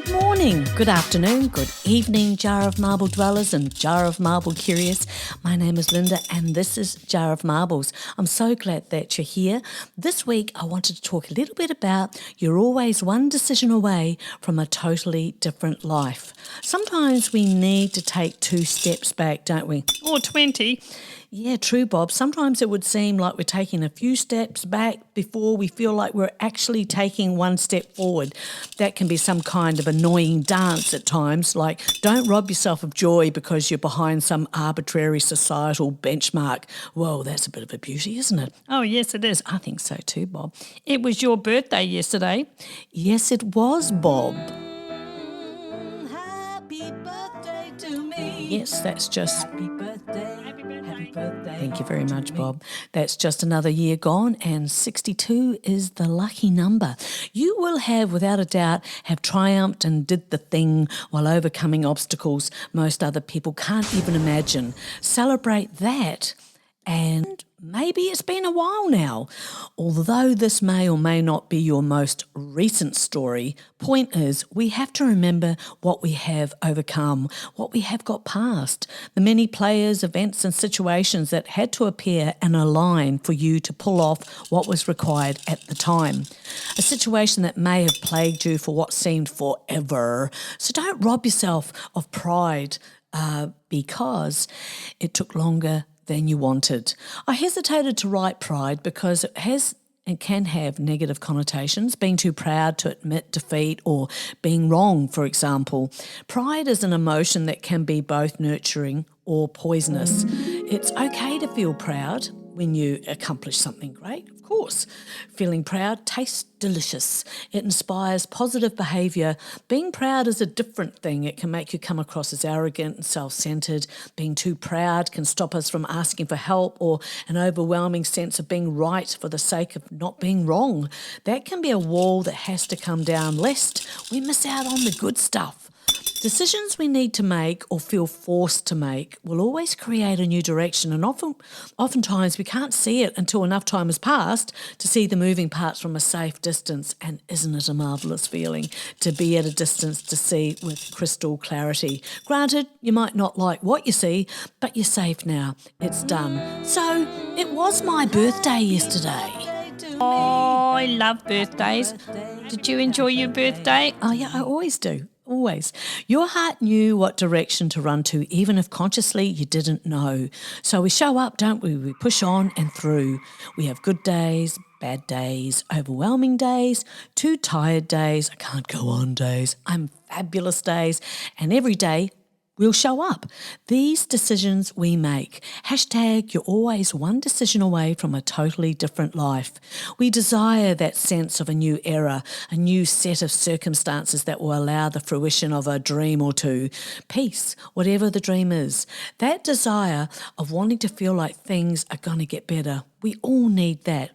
Good morning, good afternoon, good evening, Jar of Marble dwellers and Jar of Marble curious. My name is Linda and this is Jar of Marbles. I'm so glad that you're here. This week I wanted to talk a little bit about you're always one decision away from a totally different life. Sometimes we need to take 2 steps back, don't we? Or 20. Yeah, true, Bob. Sometimes it would seem like we're taking a few steps back before we feel like we're actually taking 1 step forward. That can be some kind of annoying dance at times, like don't rob yourself of joy because you're behind some arbitrary societal benchmark. Whoa, that's a bit of a beauty, isn't it? Oh, yes, it is. I think so too, Bob. It was your birthday yesterday. Yes, it was, Bob. Happy birthday to me. Yes, that's just... Happy birthday. Happy birthday. Thank you very much, Bob. That's just another year gone, and 62 is the lucky number. You will have, without a doubt, have triumphed and did the thing while overcoming obstacles most other people can't even imagine. Celebrate that. And maybe it's been a while now. Although this may or may not be your most recent story, point is we have to remember what we have overcome, what we have got past, the many players, events and situations that had to appear and align for you to pull off what was required at the time. A situation that may have plagued you for what seemed forever. So don't rob yourself of pride because it took longer than you wanted. I hesitated to write pride because it has and can have negative connotations, being too proud to admit defeat or being wrong, for example. Pride is an emotion that can be both nurturing or poisonous. It's okay to feel proud when you accomplish something great, of course. Feeling proud tastes delicious. It inspires positive behaviour. Being proud is a different thing. It can make you come across as arrogant and self-centred. Being too proud can stop us from asking for help or an overwhelming sense of being right for the sake of not being wrong. That can be a wall that has to come down lest we miss out on the good stuff. Decisions we need to make or feel forced to make will always create a new direction, and oftentimes we can't see it until enough time has passed to see the moving parts from a safe distance. And isn't it a marvellous feeling to be at a distance to see with crystal clarity? Granted, you might not like what you see, but you're safe now. It's done. So it was my birthday yesterday. Oh, I love birthdays. Did you enjoy your birthday? Oh yeah, I always do. Always. Your heart knew what direction to run to, even if consciously you didn't know. So we show up, don't we? We push on and through. We have good days, bad days, overwhelming days, too tired days, I can't go on days, I'm fabulous days, and every day we'll show up. These decisions we make. Hashtag you're always one decision away from a totally different life. We desire that sense of a new era, a new set of circumstances that will allow the fruition of a dream or two. Peace, whatever the dream is. That desire of wanting to feel like things are going to get better. We all need that.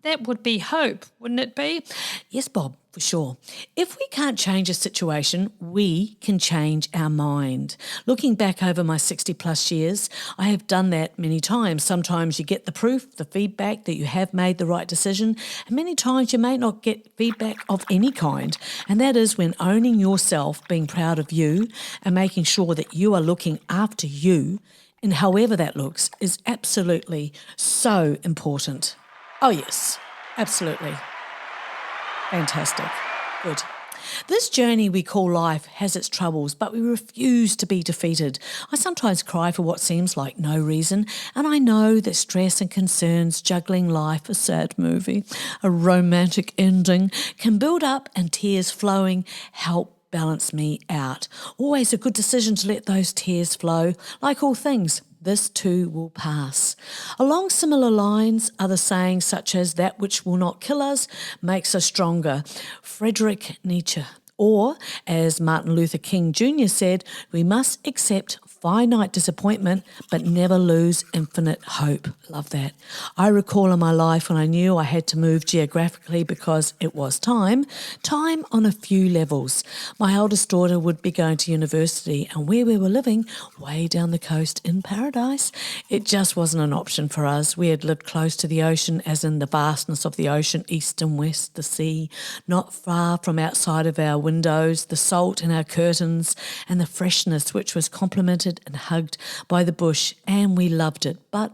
That would be hope, wouldn't it be? Yes, Bob, for sure. If we can't change a situation, we can change our mind. Looking back over my 60 plus years, I have done that many times. Sometimes you get the proof, the feedback that you have made the right decision, and many times you may not get feedback of any kind. And that is when owning yourself, being proud of you, and making sure that you are looking after you, and however that looks, is absolutely so important. Oh, yes, absolutely. Fantastic. Good. This journey we call life has its troubles, but we refuse to be defeated. I sometimes cry for what seems like no reason, and I know that stress and concerns, juggling life, a sad movie, a romantic ending, can build up and tears flowing help balance me out. Always a good decision to let those tears flow. Like all things, this too will pass. Along similar lines are the sayings such as that which will not kill us makes us stronger. Friedrich Nietzsche. Or, as Martin Luther King Jr. said, we must accept finite disappointment, but never lose infinite hope. Love that. I recall in my life when I knew I had to move geographically because it was time on a few levels. My eldest daughter would be going to university, and where we were living, way down the coast in Paradise, it just wasn't an option for us. We had lived close to the ocean, as in the vastness of the ocean, east and west, the sea, not far from outside of our windows, the salt in our curtains, and the freshness which was complemented and hugged by the bush, and we loved it. But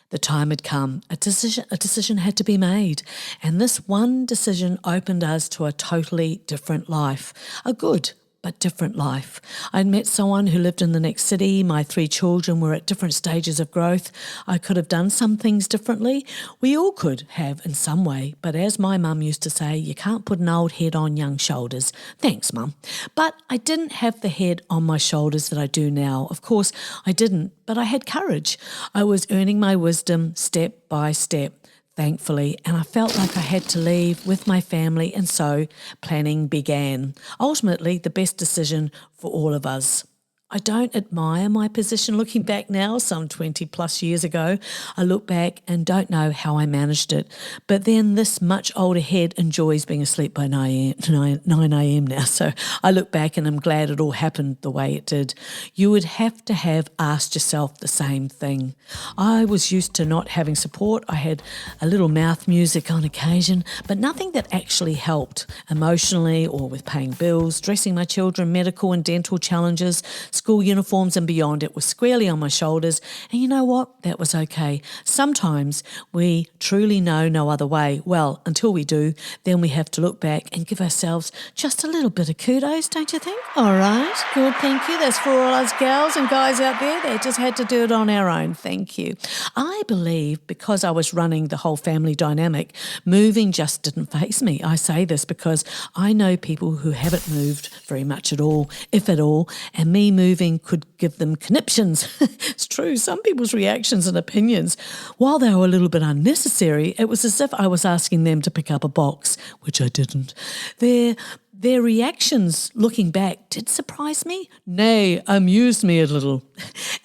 the time had come. A decision had to be made, and this one decision opened us to a totally different life, a good but different life. I'd met someone who lived in the next city. My 3 children were at different stages of growth. I could have done some things differently. We all could have in some way, but as my mum used to say, you can't put an old head on young shoulders. Thanks, Mum. But I didn't have the head on my shoulders that I do now. Of course, I didn't, but I had courage. I was earning my wisdom step by step, thankfully, and I felt like I had to leave with my family, and so planning began. Ultimately, the best decision for all of us. I don't admire my position looking back now, some 20 plus years ago. I look back and don't know how I managed it. But then this much older head enjoys being asleep by 9 a.m. now. So I look back and I'm glad it all happened the way it did. You would have to have asked yourself the same thing. I was used to not having support. I had a little mouth music on occasion, but nothing that actually helped emotionally or with paying bills, dressing my children, medical and dental challenges, school uniforms and beyond. It was squarely on my shoulders, and you know what? That was okay. Sometimes we truly know no other way. Well, until we do, then we have to look back and give ourselves just a little bit of kudos, don't you think? All right, good, thank you. That's for all us gals and guys out there that just had to do it on our own. Thank you. I believe because I was running the whole family dynamic, moving just didn't faze me. I say this because I know people who haven't moved very much at all, if at all, and me moving could give them conniptions. It's true, some people's reactions and opinions, while they were a little bit unnecessary, it was as if I was asking them to pick up a box, which I didn't. Their reactions, looking back, did surprise me, nay, amused me a little.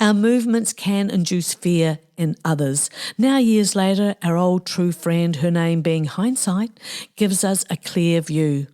Our movements can induce fear in others. Now, years later, our old true friend, her name being hindsight, gives us a clear view.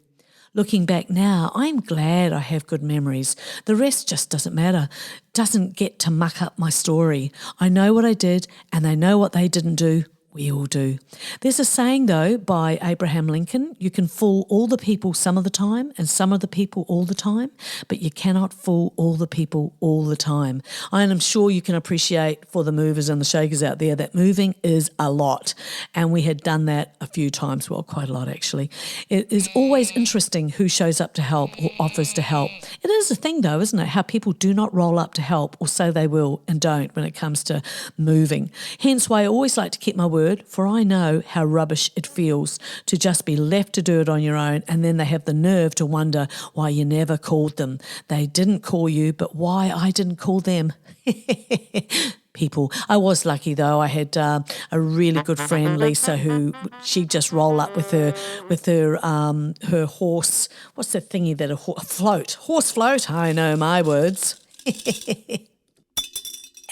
Looking back now, I'm glad I have good memories. The rest just doesn't matter, doesn't get to muck up my story. I know what I did and they know what they didn't do. We all do. There's a saying, though, by Abraham Lincoln, you can fool all the people some of the time and some of the people all the time, but you cannot fool all the people all the time. I am sure you can appreciate for the movers and the shakers out there that moving is a lot, and we had done that a few times, well, quite a lot actually. It is always interesting who shows up to help or offers to help. It is a thing, though, isn't it, how people do not roll up to help or say they will and don't when it comes to moving. Hence why I always like to keep my word, for I know how rubbish it feels to just be left to do it on your own, and then they have the nerve to wonder why you never called them. They didn't call you, but why I didn't call them. People. I was lucky though. I had a really good friend, Lisa, who she'd just roll up with her horse. What's the thingy that a horse float? I know my words.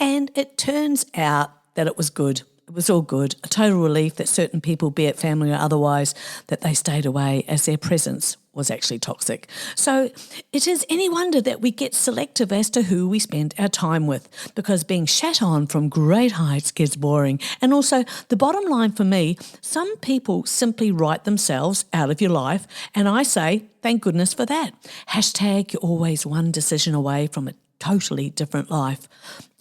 And it turns out that it was good. It was all good. A total relief that certain people, be it family or otherwise, that they stayed away as their presence was actually toxic. So it is any wonder that we get selective as to who we spend our time with, because being shat on from great heights gets boring. And also, the bottom line for me, some people simply write themselves out of your life, and I say, thank goodness for that. Hashtag, you're always one decision away from a totally different life.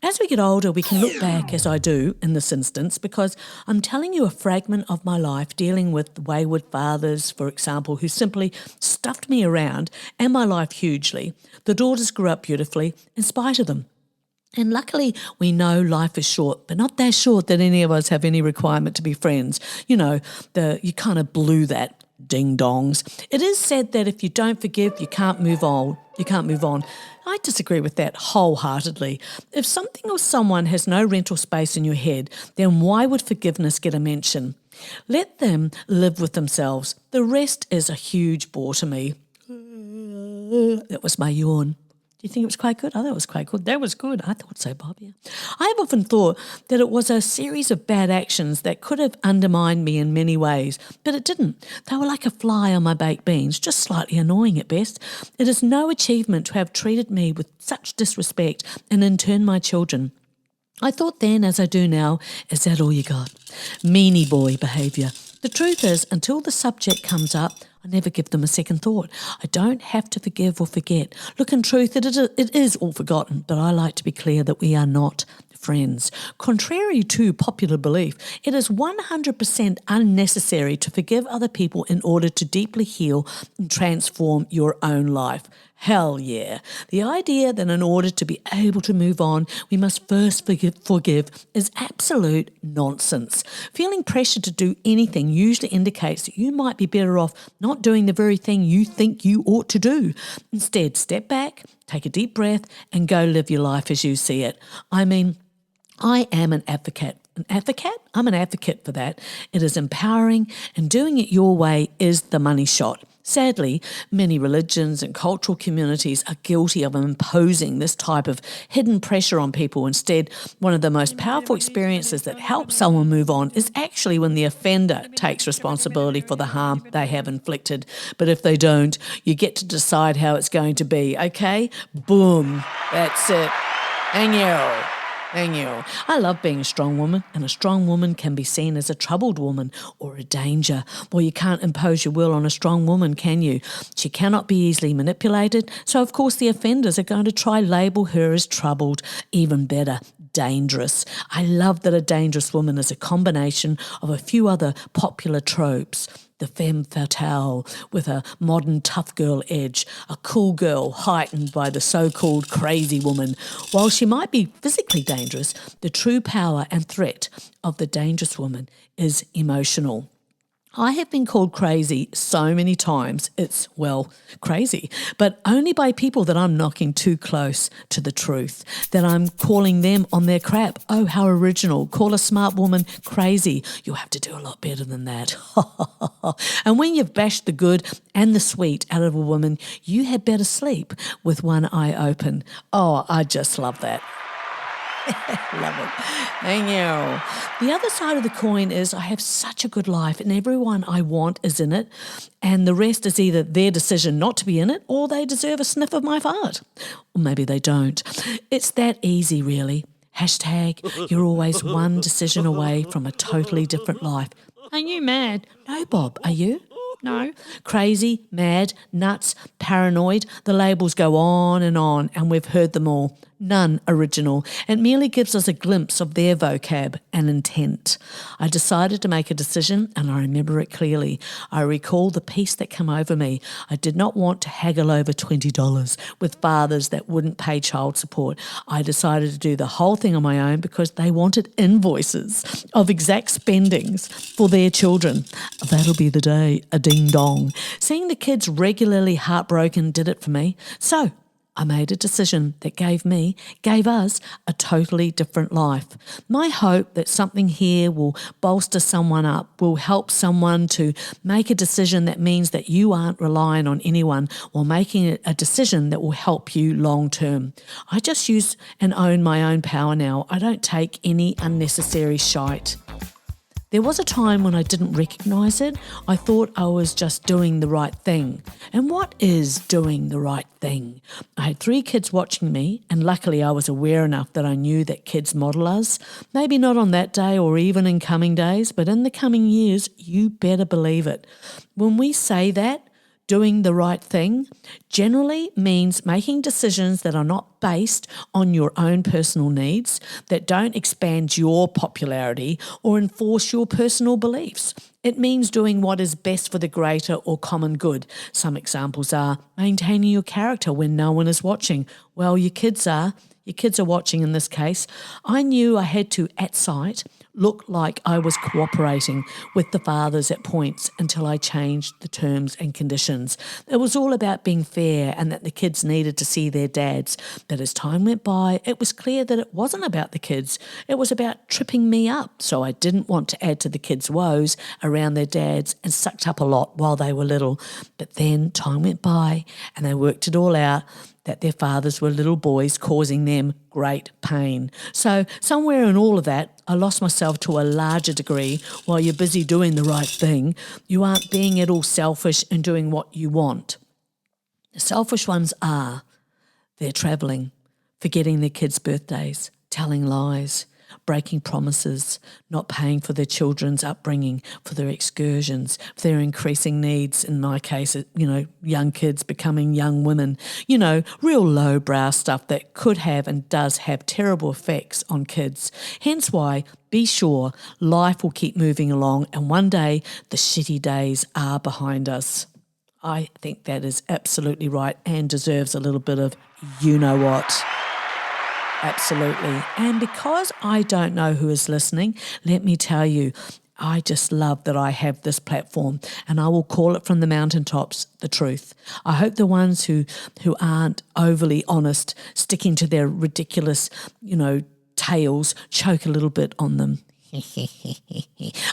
As we get older, we can look back, as I do in this instance, because I'm telling you a fragment of my life dealing with wayward fathers, for example, who simply stuffed me around and my life hugely. The daughters grew up beautifully in spite of them. And luckily, we know life is short, but not that short that any of us have any requirement to be friends. You know, you kind of blew that. Ding-dongs. It is said that if you don't forgive, you can't move on. I disagree with that wholeheartedly. If something or someone has no rental space in your head, then why would forgiveness get a mention? Let them live with themselves. The rest is a huge bore to me. That was my yawn. you think it was quite good? I thought it was quite good. That was good. I thought so, Bob, yeah. I've often thought that it was a series of bad actions that could have undermined me in many ways, but it didn't. They were like a fly on my baked beans, just slightly annoying at best. It is no achievement to have treated me with such disrespect and in turn my children. I thought then, as I do now, is that all you got? Meanie boy behaviour. The truth is, until the subject comes up, I never give them a second thought. I don't have to forgive or forget. Look, in truth, it is all forgotten, but I like to be clear that we are not friends. Contrary to popular belief, it is 100% unnecessary to forgive other people in order to deeply heal and transform your own life. Hell yeah. The idea that in order to be able to move on, we must first forgive is absolute nonsense. Feeling pressure to do anything usually indicates that you might be better off not doing the very thing you think you ought to do. Instead, step back, take a deep breath, and go live your life as you see it. I mean, I am an advocate. An advocate? I'm an advocate for that. It is empowering, and doing it your way is the money shot. Sadly, many religions and cultural communities are guilty of imposing this type of hidden pressure on people. Instead, one of the most powerful experiences that helps someone move on is actually when the offender takes responsibility for the harm they have inflicted. But if they don't, you get to decide how it's going to be, okay? Boom. That's it. Thank you. I love being a strong woman, and a strong woman can be seen as a troubled woman or a danger. Well, you can't impose your will on a strong woman, can you? She cannot be easily manipulated, so of course the offenders are going to try label her as troubled. Even better, dangerous. I love that a dangerous woman is a combination of a few other popular tropes. The femme fatale with a modern tough girl edge, a cool girl heightened by the so-called crazy woman. While she might be physically dangerous, the true power and threat of the dangerous woman is emotional. I have been called crazy so many times, it's, well, crazy, but only by people that I'm knocking too close to the truth, that I'm calling them on their crap. Oh, how original. Call a smart woman crazy. You'll have to do a lot better than that. And when you've bashed the good and the sweet out of a woman, you had better sleep with one eye open. Oh, I just love that. Love it. Thank you. The other side of the coin is I have such a good life and everyone I want is in it, and the rest is either their decision not to be in it or they deserve a sniff of my fart. Or maybe they don't. It's that easy, really. Hashtag, you're always one decision away from a totally different life. Are you mad? No, Bob, are you? No. Crazy, mad, nuts, paranoid. The labels go on, and we've heard them all. None original. It merely gives us a glimpse of their vocab and intent. I decided to make a decision, and I remember it clearly. I recall the peace that came over me. I did not want to haggle over $20 with fathers that wouldn't pay child support. I decided to do the whole thing on my own because they wanted invoices of exact spendings for their children. That'll be the day, a ding-dong. Seeing the kids regularly heartbroken did it for me. So I made a decision that gave us a totally different life. My hope that something here will bolster someone up, will help someone to make a decision that means that you aren't relying on anyone or making a decision that will help you long term. I just use and own my own power now. I don't take any unnecessary shite. There was a time when I didn't recognise it. I thought I was just doing the right thing. And what is doing the right thing? I had 3 kids watching me, and luckily I was aware enough that I knew that kids model us. Maybe not on that day or even in coming days, but in the coming years, you better believe it. When we say that, doing the right thing generally means making decisions that are not based on your own personal needs, that don't expand your popularity or enforce your personal beliefs. It means doing what is best for the greater or common good. Some examples are maintaining your character when no one is watching. Well, your kids are watching in this case. I knew I had to, at sight, look like I was cooperating with the fathers at points until I changed the terms and conditions. It was all about being fair and that the kids needed to see their dads. But as time went by, it was clear that it wasn't about the kids. It was about tripping me up. So I didn't want to add to the kids' woes around their dads and sucked up a lot while they were little. But then time went by and they worked it all out. that their fathers were little boys causing them great pain. So somewhere in all of that, I lost myself to a larger degree. While you're busy doing the right thing, you aren't being at all selfish and doing what you want. The selfish ones they're travelling, forgetting their kids' birthdays, telling lies, breaking promises, not paying for their children's upbringing, for their excursions, for their increasing needs, in my case, young kids becoming young women, real lowbrow stuff that could have and does have terrible effects on kids. Hence why, be sure, life will keep moving along and one day the shitty days are behind us. I think that is absolutely right and deserves a little bit of you-know-what. Absolutely. And because I don't know who is listening, let me tell you, I just love that I have this platform and I will call it from the mountaintops the truth. I hope the ones who aren't overly honest, sticking to their ridiculous, tales, choke a little bit on them.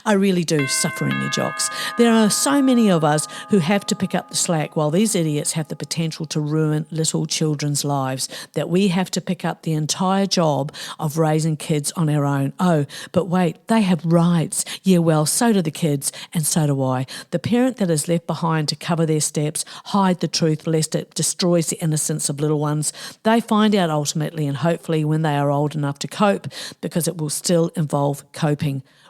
I really do, suffer in your jocks. There are so many of us who have to pick up the slack while these idiots have the potential to ruin little children's lives, that we have to pick up the entire job of raising kids on our own. Oh, but wait, they have rights. Yeah, well, so do the kids, and so do I. The parent that is left behind to cover their steps, hide the truth lest it destroys the innocence of little ones, they find out ultimately and hopefully when they are old enough to cope, because it will still involve coping.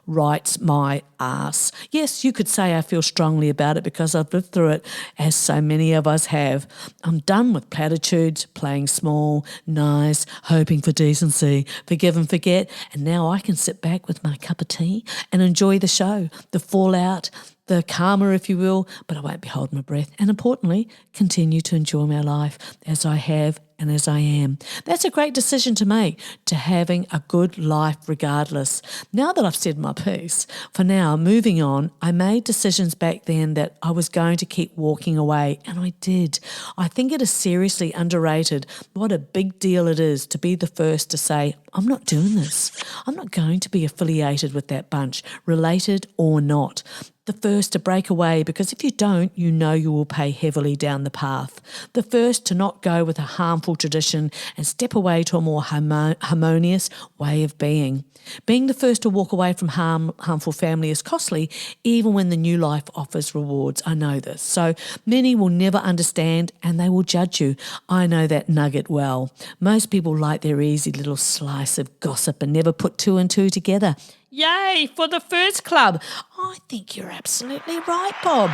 Writes my ass. Yes, you could say I feel strongly about it because I've lived through it, as so many of us have. I'm done with platitudes, playing small, nice, hoping for decency, forgive and forget, and now I can sit back with my cup of tea and enjoy the show, the fallout, the karma, if you will, but I won't be holding my breath. And importantly, continue to enjoy my life as I have and as I am. That's a great decision to make, to having a good life regardless. Now that I've said my piece, for now, moving on, I made decisions back then that I was going to keep walking away, and I did. I think it is seriously underrated what a big deal it is to be the first to say, I'm not doing this. I'm not going to be affiliated with that bunch, related or not. The first to break away, because if you don't, you know you will pay heavily down the path. The first to not go with a harmful tradition and step away to a more harmonious way of being. Being the first to walk away from harmful family is costly, even when the new life offers rewards. I know this. So many will never understand and they will judge you. I know that nugget well. Most people like their easy little slice of gossip and never put two and two together. Yay for the first club. I think you're absolutely right, Bob.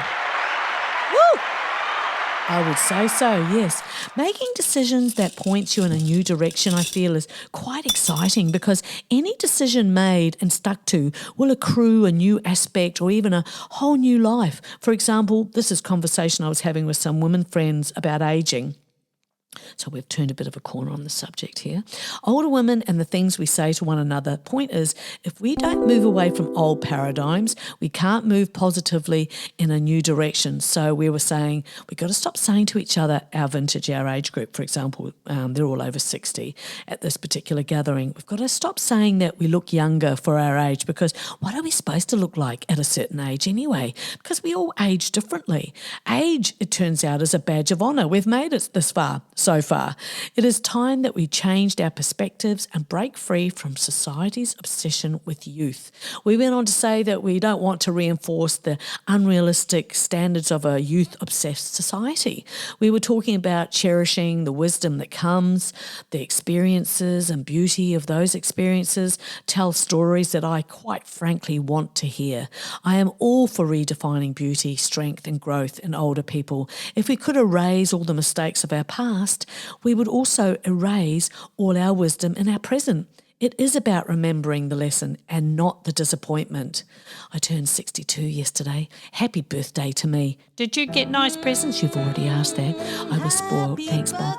Woo! I would say so, yes. Making decisions that points you in a new direction, I feel, is quite exciting because any decision made and stuck to will accrue a new aspect or even a whole new life. For example, this is a conversation I was having with some women friends about ageing. So we've turned a bit of a corner on the subject here. Older women and the things we say to one another. Point is, if we don't move away from old paradigms, we can't move positively in a new direction. So we were saying we've got to stop saying to each other, our vintage, our age group, for example, they're all over 60 at this particular gathering. We've got to stop saying that we look younger for our age, because what are we supposed to look like at a certain age anyway? Because we all age differently. Age, it turns out, is a badge of honour. We've made it this far. So far. It is time that we changed our perspectives and break free from society's obsession with youth. We went on to say that we don't want to reinforce the unrealistic standards of a youth-obsessed society. We were talking about cherishing the wisdom that comes, the experiences and beauty of those experiences, tell stories that I quite frankly want to hear. I am all for redefining beauty, strength and growth in older people. If we could erase all the mistakes of our past, we would also erase all our wisdom in our present. It is about remembering the lesson and not the disappointment. I turned 62 yesterday. Happy birthday to me. Did you get nice presents? You've already asked that. I was spoiled. Thanks, Bob.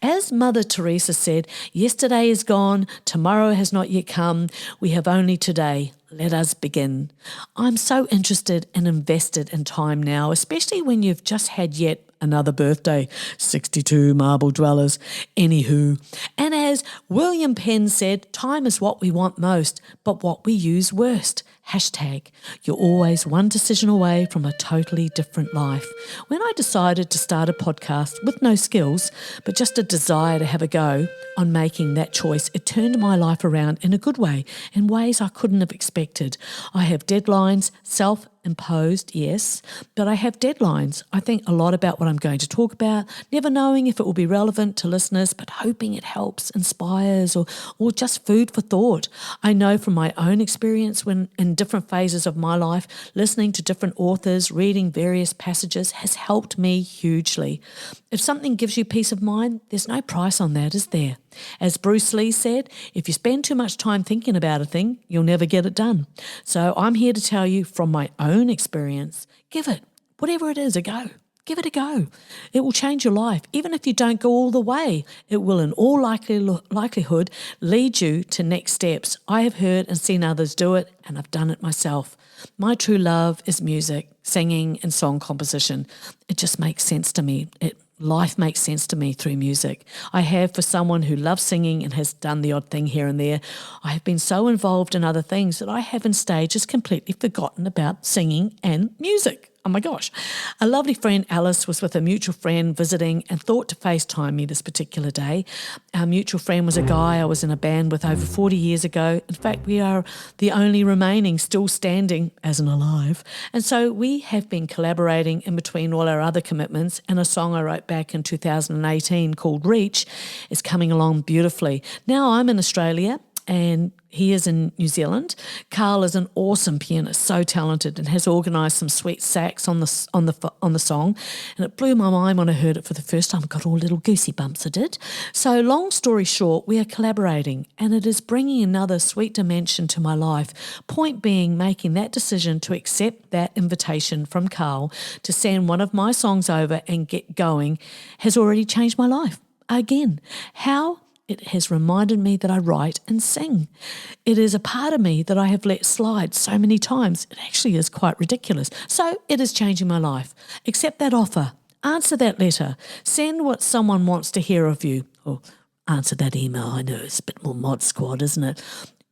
As Mother Teresa said, yesterday is gone, tomorrow has not yet come. We have only today. let us begin. I'm so interested and invested in time now, especially when you've just had yet another birthday, 62 marble dwellers. Anywho, and as William Penn said, time is what we want most, but what we use worst. Hashtag, you're always one decision away from a totally different life. When I decided to start a podcast with no skills, but just a desire to have a go on making that choice, it turned my life around in a good way, in ways I couldn't have expected. I have deadlines, self-imposed, yes, but I have deadlines. I think a lot about what I'm going to talk about, never knowing if it will be relevant to listeners, but hoping it helps, inspires, or just food for thought. I know from my own experience when in different phases of my life, listening to different authors, reading various passages has helped me hugely. If something gives you peace of mind, there's no price on that, is there? As Bruce Lee said, if you spend too much time thinking about a thing, you'll never get it done. So I'm here to tell you from my own experience, give it, whatever it is, a go. Give it a go. It will change your life. Even if you don't go all the way, it will in all likelihood lead you to next steps. I have heard and seen others do it, and I've done it myself. My true love is music, singing and song composition. It just makes sense to me. Life makes sense to me through music. I have, for someone who loves singing and has done the odd thing here and there, I have been so involved in other things that I have in stages completely forgotten about singing and music. Oh my gosh. A lovely friend, Alice, was with a mutual friend visiting and thought to FaceTime me this particular day. Our mutual friend was a guy I was in a band with over 40 years ago. In fact, we are the only remaining still standing as an alive. And so we have been collaborating in between all our other commitments, and a song I wrote back in 2018 called Reach is coming along beautifully. Now I'm in Australia and he is in New Zealand. Carl is an awesome pianist, so talented, and has organised some sweet sax on the song. And it blew my mind when I heard it for the first time. Got all little goosey bumps, I did. So long story short, we are collaborating, and it is bringing another sweet dimension to my life. Point being, making that decision to accept that invitation from Carl to send one of my songs over and get going has already changed my life. Again, how? It has reminded me that I write and sing. It is a part of me that I have let slide so many times. It actually is quite ridiculous. So it is changing my life. Accept that offer. Answer that letter. Send what someone wants to hear of you. Or answer that email. I know it's a bit more mod squad, isn't it?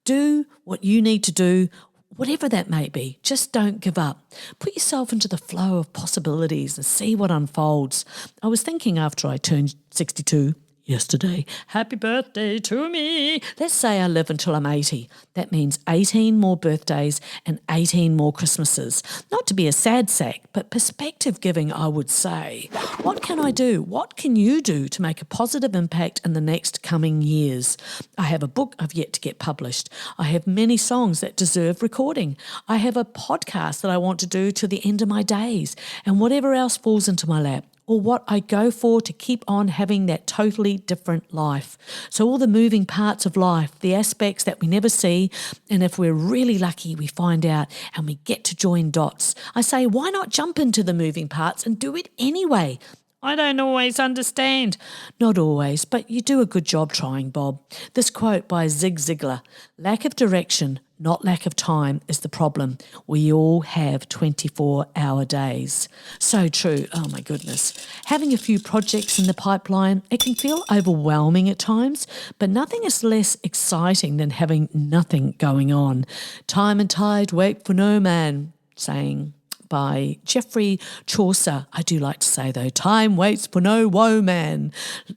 Do what you need to do, whatever that may be. Just don't give up. Put yourself into the flow of possibilities and see what unfolds. I was thinking after I turned 62 yesterday, happy birthday to me. Let's say I live until I'm 80. That means 18 more birthdays and 18 more Christmases. Not to be a sad sack, but perspective giving, I would say. What can I do? What can you do to make a positive impact in the next coming years? I have a book I've yet to get published. I have many songs that deserve recording. I have a podcast that I want to do till the end of my days, and whatever else falls into my lap, or what I go for to keep on having that totally different life. So all the moving parts of life, the aspects that we never see, and if we're really lucky, we find out and we get to join dots. I say, why not jump into the moving parts and do it anyway? I don't always understand. Not always, but you do a good job trying, Bob. This quote by Zig Ziglar, lack of direction, not lack of time, is the problem. We all have 24-hour days. So true. Oh, my goodness. Having a few projects in the pipeline, it can feel overwhelming at times, but nothing is less exciting than having nothing going on. Time and tide wait for no man, saying by Geoffrey Chaucer. I do like to say, though, time waits for no woe man.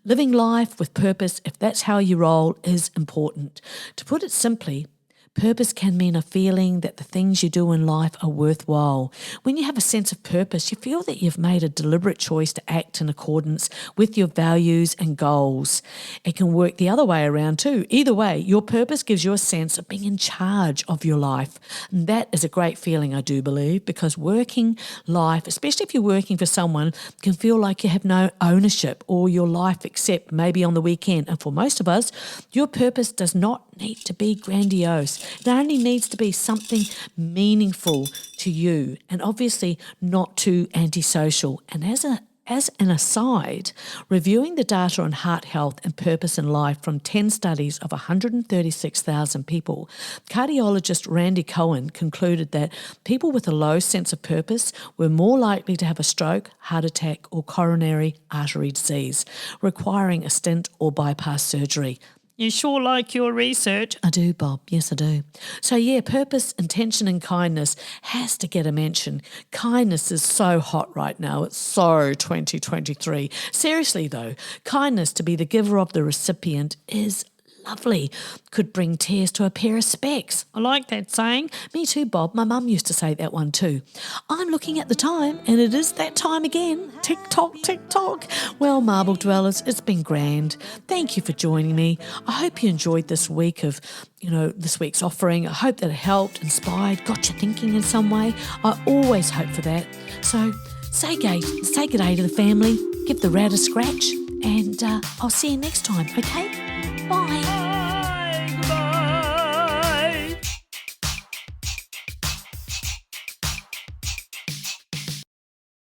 Living life with purpose, if that's how you roll, is important. To put it simply, purpose can mean a feeling that the things you do in life are worthwhile. When you have a sense of purpose, you feel that you've made a deliberate choice to act in accordance with your values and goals. It can work the other way around too. Either way, your purpose gives you a sense of being in charge of your life. And that is a great feeling, I do believe, because working life, especially if you're working for someone, can feel like you have no ownership or your life except maybe on the weekend. And for most of us, your purpose does not need to be grandiose. It only needs to be something meaningful to you, and obviously not too antisocial. And As an aside, reviewing the data on heart health and purpose in life from 10 studies of 136,000 people, cardiologist Randy Cohen concluded that people with a low sense of purpose were more likely to have a stroke, heart attack, or coronary artery disease, requiring a stent or bypass surgery. You sure like your research. I do, Bob. Yes, I do. So, yeah, purpose, intention and kindness has to get a mention. Kindness is so hot right now. It's so 2023. Seriously, though, kindness to be the giver of the recipient is lovely. Could bring tears to a pair of specs. I like that saying. Me too, Bob. My mum used to say that one too. I'm looking at the time, and it is that time again. Tick tock, tick tock. Well, Marble Dwellers, it's been grand. Thank you for joining me. I hope you enjoyed this week of, this week's offering. I hope that it helped, inspired, got you thinking in some way. I always hope for that. So say good day to the family. Give the rat a scratch, and I'll see you next time. Okay? Bye.